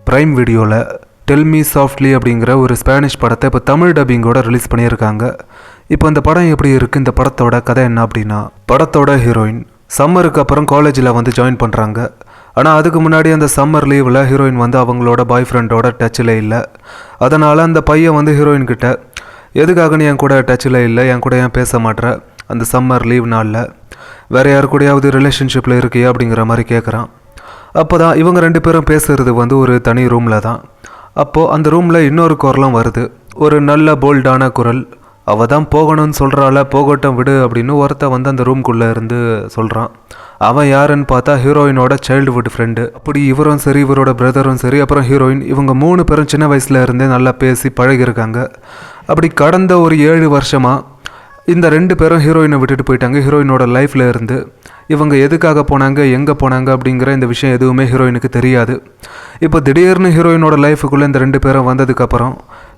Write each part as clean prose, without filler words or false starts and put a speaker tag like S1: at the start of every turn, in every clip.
S1: Prime வீடியோவில் tell me softly அப்படிங்கிற ஒரு ஸ்பானிஷ் படத்தை இப்போ தமிழ் டப்பிங்கோட ரிலீஸ் பண்ணியிருக்காங்க. இப்போ இந்த படம் எப்படி இருக்குது, இந்த படத்தோட கதை என்ன அப்படின்னா, படத்தோட ஹீரோயின் சம்மருக்கு அப்புறம் காலேஜில் வந்து ஜாயின் பண்ணுறாங்க. ஆனால் அதுக்கு முன்னாடி அந்த சம்மர் லீவில் ஹீரோயின் வந்து அவங்களோட பாய் ஃப்ரெண்டோட டச்சில் இல்லை. அதனால் அந்த பையன் வந்து ஹீரோயின் கிட்ட, எதுக்காக நீ என் கூட டச்சில் இல்லை, என் கூட ஏன் பேச மாட்டேற, அந்த சம்மர் லீவ் நாளில் வேறு யாரு கூடயாவது ரிலேஷன்ஷிப்பில் இருக்கியா அப்படிங்கிற மாதிரி கேட்குறான். அப்போ தான் இவங்க ரெண்டு பேரும் பேசுகிறது வந்து ஒரு தனி ரூமில் தான். அப்போது அந்த ரூமில் இன்னொரு குரலும் வருது, ஒரு நல்ல போல்டான குரல். அவள் தான் போகணும்னு சொல்கிறாள், போகட்டும் விடு அப்படின்னு ஒருத்த வந்து அந்த ரூம்குள்ளே இருந்து சொல்கிறான். அவன் யாருன்னு பார்த்தா ஹீரோயினோட சைல்டுஹுட் ஃப்ரெண்டு. அப்படி இவரும் சரி, இவரோட பிரதரும் சரி, அப்புறம் ஹீரோயின், இவங்க 3 பேரும் சின்ன வயசில் இருந்தே நல்லா பேசி பழகியிருக்காங்க. அப்படி கடந்த ஒரு 7 வருஷமாக இந்த 2 பேரும் ஹீரோயினை விட்டுட்டு போயிட்டாங்க. ஹீரோயினோட லைஃப்பில் இருந்து இவங்க எதுக்காக போனாங்க, எங்கே போனாங்க அப்படிங்கிற இந்த விஷயம் எதுவுமே ஹீரோயினுக்கு தெரியாது. இப்போ திடீர்னு ஹீரோயினோட லைஃபுக்குள்ளே இந்த 2 பேரும் வந்ததுக்கப்புறம்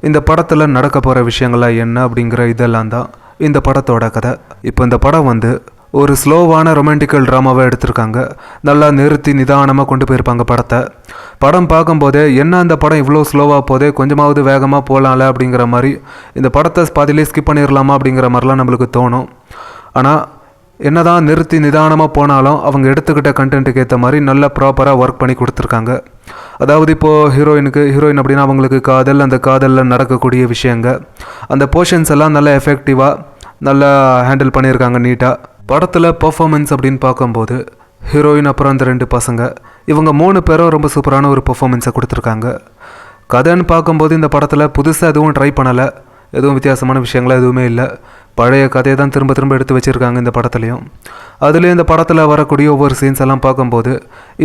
S1: இந்த படத்தில் நடக்க போகிற விஷயங்கள்லாம் என்ன அப்படிங்கிற இதெல்லாம் தான் இந்த படத்தோட கதை. இப்போ இந்த படம் வந்து ஒரு ஸ்லோவான ரொமான்டிக்கல் ட்ராமாவை எடுத்திருக்காங்க. நல்லா நிறுத்தி நிதானமாக கொண்டு போயிருப்பாங்க படத்தை. படம் பார்க்கும்போதே என்ன அந்த படம் இவ்வளோ ஸ்லோவாக போதே, கொஞ்சமாவது வேகமாக போகலாம்ல அப்படிங்கிற மாதிரி, இந்த படத்தை பாதியிலே ஸ்கிப் பண்ணிடலாமா அப்படிங்கிற மாதிரிலாம் நம்மளுக்கு தோணும். ஆனால் என்ன தான் நிறுத்தி நிதானமாக போனாலும் அவங்க எடுத்துக்கிட்ட கண்டென்ட்டுக்கு ஏற்ற மாதிரி நல்லா ப்ராப்பராக ஒர்க் பண்ணி கொடுத்துருக்காங்க. அதாவது இப்போது ஹீரோயின் அப்படின்னா அவங்களுக்கு காதல், அந்த காதலில் நடக்கக்கூடிய விஷயங்கள், அந்த போர்ஷன்ஸ் எல்லாம் நல்லா எஃபெக்டிவாக நல்லா ஹேண்டில் பண்ணியிருக்காங்க நீட்டாக. படத்தில் பர்ஃபார்மன்ஸ் அப்படின்னு பார்க்கும்போது ஹீரோயின் அப்புறம் அந்த 2 பசங்க, இவங்க 3 பேரும் ரொம்ப சூப்பரான ஒரு பர்ஃபார்மன்ஸை கொடுத்துருக்காங்க. கதைன்னு பார்க்கும்போது இந்த படத்தில் புதுசாக எதுவும் ட்ரை பண்ணலை, எதுவும் வித்தியாசமான விஷயங்களாம் எதுவுமே இல்லை. பழைய கதையை தான் திரும்ப திரும்ப எடுத்து வச்சுருக்காங்க இந்த படத்துலையும். அதுலேயும் இந்த படத்தில் வரக்கூடிய ஒவ்வொரு சீன்ஸ் எல்லாம் பார்க்கும்போது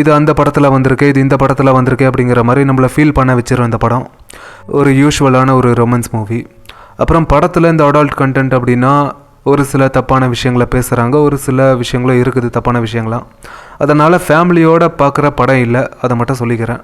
S1: இது அந்த படத்தில் வந்திருக்கு, இது இந்த படத்தில் வந்திருக்கு அப்படிங்கிற மாதிரி நம்மளை ஃபீல் பண்ண வச்சிரும் இந்த படம். ஒரு யூஷுவலான ஒரு ரொமான்ஸ் மூவி. அப்புறம் படத்தில் இந்த அடால்ட் கண்டென்ட் அப்படின்னா ஒரு சில தப்பான விஷயங்களை பேசுகிறாங்க, ஒரு சில விஷயங்களும் இருக்குது தப்பான விஷயங்களாம். அதனால் ஃபேமிலியோடு பார்க்குற படம் இல்லை, அதை மட்டும் சொல்லிக்கிறேன்.